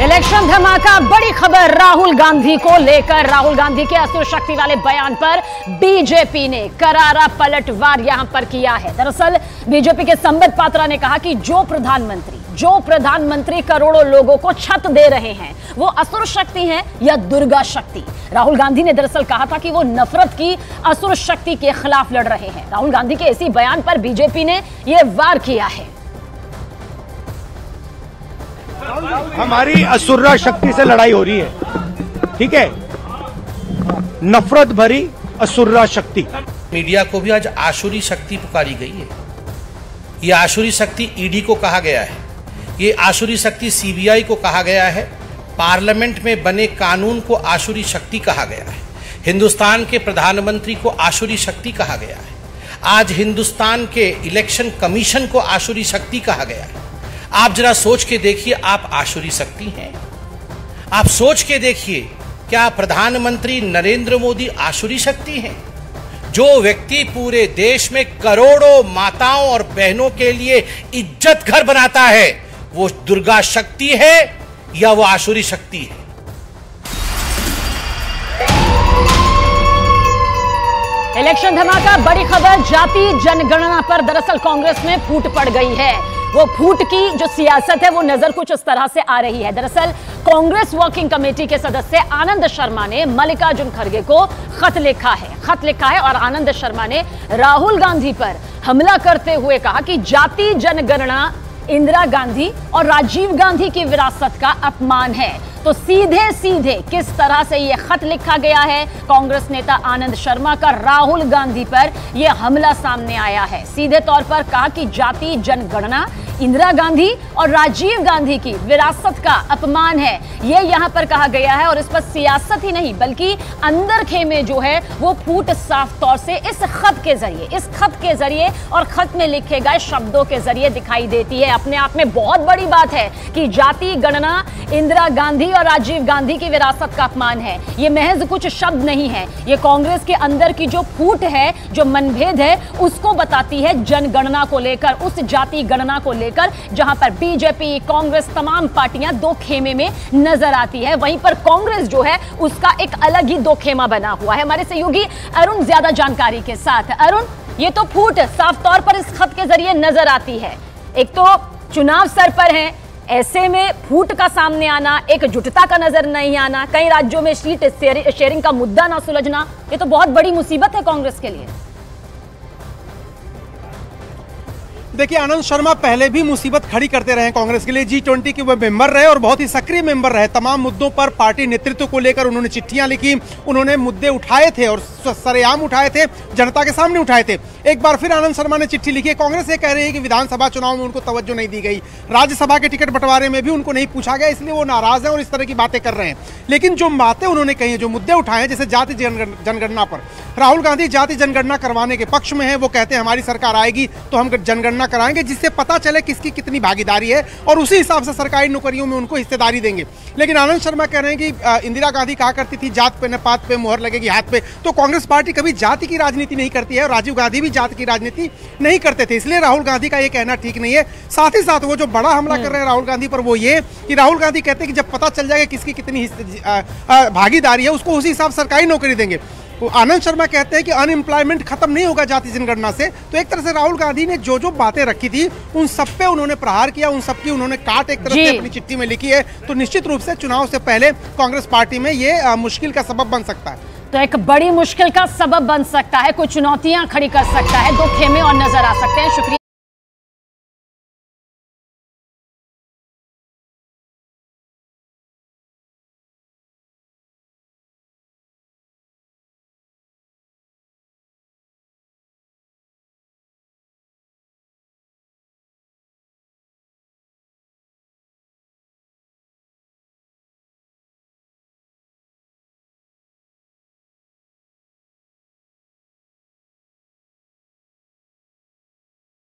Election धमाका, बड़ी खबर राहुल गांधी को लेकर। राहुल गांधी के असुर शक्ति वाले बयान पर बीजेपी ने करारा पलटवार यहां पर किया है। दरअसल बीजेपी के संबित पात्रा ने कहा कि जो प्रधानमंत्री करोड़ों लोगों को छत दे रहे हैं वो असुर शक्ति हैं या दुर्गा शक्ति। राहुल गांधी ने दरअसल कहा था कि वो नफरत की असुर शक्ति के खिलाफ लड़ रहे हैं। राहुल गांधी के इसी बयान पर बीजेपी ने यह वार किया है। हमारी असुर्रा शक्ति से लड़ाई हो रही है, ठीक है, नफरत भरी असुर्रा शक्ति। मीडिया को भी आज आसुरी शक्ति पुकारी गई है। ये आसुरी शक्ति ईडी को कहा गया है, ये आसुरी शक्ति सीबीआई को कहा गया है, पार्लियामेंट में बने कानून को आसुरी शक्ति कहा गया है, हिंदुस्तान के प्रधानमंत्री को आसुरी शक्ति कहा गया है, आज हिंदुस्तान के इलेक्शन कमीशन को आसुरी शक्ति कहा गया है। आप जरा सोच के देखिए, आप आसुरी शक्ति हैं? आप सोच के देखिए, क्या प्रधानमंत्री नरेंद्र मोदी आसुरी शक्ति हैं? जो व्यक्ति पूरे देश में करोड़ों माताओं और बहनों के लिए इज्जत घर बनाता है, वो दुर्गा शक्ति है या वो आसुरी शक्ति है? इलेक्शन धमाका, बड़ी खबर जाति जनगणना पर दरअसल कांग्रेस में फूट पड़ गई है। वो फूट की जो सियासत है वो नजर कुछ इस तरह से आ रही है। दरअसल कांग्रेस वर्किंग कमेटी के सदस्य आनंद शर्मा ने मल्लिकार्जुन खड़गे को खत लिखा है और आनंद शर्मा ने राहुल गांधी पर हमला करते हुए कहा कि जाति जनगणना इंदिरा गांधी और राजीव गांधी की विरासत का अपमान है। तो सीधे किस तरह से यह खत लिखा गया है कांग्रेस नेता आनंद शर्मा का राहुल गांधी पर यह हमला सामने आया है। सीधे तौर पर कहा कि जाति जनगणना इंदिरा गांधी और राजीव गांधी की विरासत का अपमान है, यह यहां पर कहा गया है। और इस पर सियासत ही नहीं बल्कि अंदर खेमे जो है वो फूट साफ तौर से इस खत के जरिए और खत में लिखे गए शब्दों के जरिए दिखाई देती है। अपने आप में बहुत बड़ी बात है कि जाति गणना इंदिरा गांधी और राजीव गांधी की विरासत का अपमान है। ये महज कुछ शब्द नहीं है, ये कांग्रेस के अंदर की जो फूट है, जो मनभेद है, उसको बताती है जनगणना को लेकर, उस जाति गणना को लेकर जहां पर बीजेपी, कांग्रेस, तमाम पार्टियां दो खेमे में नजर आती है। वहीं पर कांग्रेस जो है उसका एक अलग ही दो खेमा बना हुआ है। हमारे सहयोगी अरुण ज्यादा जानकारी के साथ। अरुण, ये तो फूट साफ तौर पर इस खत के जरिए नजर आती है। एक तो चुनाव सर पर है, ऐसे में फूट का सामने आना, एकजुटता का नजर नहीं आना, कई राज्यों में सीट शेयरिंग का मुद्दा ना सुलझना, ये तो बहुत बड़ी मुसीबत है कांग्रेस के लिए। देखिए, आनंद शर्मा पहले भी मुसीबत खड़ी करते रहे कांग्रेस के लिए। G20 के वो मेंबर रहे और बहुत ही सक्रिय मेंबर रहे। तमाम मुद्दों पर पार्टी नेतृत्व को लेकर उन्होंने चिट्ठियां लिखी, उन्होंने मुद्दे उठाए थे और सरेआम उठाए थे, जनता के सामने उठाए थे। एक बार फिर आनंद शर्मा ने चिट्ठी लिखी है। कांग्रेस ये कह रही है कि विधानसभा चुनाव में उनको तवज्जो नहीं दी गई, राज्यसभा के टिकट बंटवारे में भी उनको नहीं पूछा गया, इसलिए वो नाराज है और इस तरह की बातें कर रहे हैं। लेकिन जो बातें उन्होंने कही, जो मुद्दे उठाए हैं, जैसे जाति जनगणना पर, राहुल गांधी जाति जनगणना करवाने के पक्ष में है। वो कहते हैं हमारी सरकार आएगी तो हम जनगणना कराएंगे जिससे पता चले किसकी कितनी भागीदारी है और उसी हिसाब से सरकारी नौकरियों में उनको हिस्सेदारी देंगे। लेकिन आनंद शर्मा कह रहे हैं कि इंदिरा गांधी कहा करती थी जात पे न पात पे मोहर लगेगी हाथ पे। तो कांग्रेस पार्टी कभी जाति की राजनीति नहीं करती है और राजीव गांधी भी जाति की राजनीति नहीं करते थे, इसलिए राहुल गांधी का ये कहना ठीक नहीं है। साथ ही साथ वो जो बड़ा हमला कर रहे हैं राहुल गांधी पर, वो ये कि राहुल गांधी कहते हैं कि जब पता चल जाएगा किसकी कितनी भागीदारी है उसको उसी हिसाब सरकारी नौकरी देंगे। आनंद शर्मा कहते हैं कि अनएम्प्लॉयमेंट खत्म नहीं होगा जाति जनगणना से। तो एक तरह से राहुल गांधी ने जो बातें रखी थी उन सब पे उन्होंने प्रहार किया, उन सब की उन्होंने काट एक तरह से अपनी चिट्ठी में लिखी है। तो निश्चित रूप से चुनाव से पहले कांग्रेस पार्टी में ये मुश्किल का सबब बन सकता है। तो एक बड़ी मुश्किल का सबब बन सकता है, कुछ चुनौतियां खड़ी कर सकता है, दो खेमे और नजर आ सकते हैं। शुक्रिया।